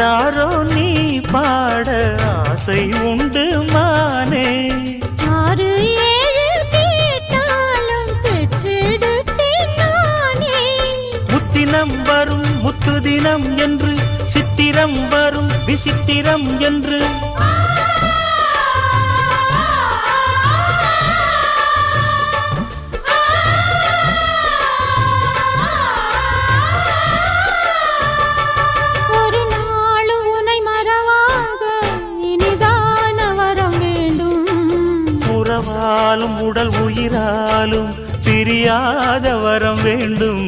ஆராரோ நீ பாட ஆசை உண்டு மானே. 6 7 கேட்டாலும் பெற்றெடுப்பேன் நானே. முத்தினம் வரும் முத்து தினம் என்று, சித்திரம் வரும் விசித்திரம் என்று, ஒரு நாளும் உன்னை மறவாத இனிதான வரம் வேண்டும். உறவாலும் உடல் உயிராலும் பிரியாத வரம் வேண்டும்.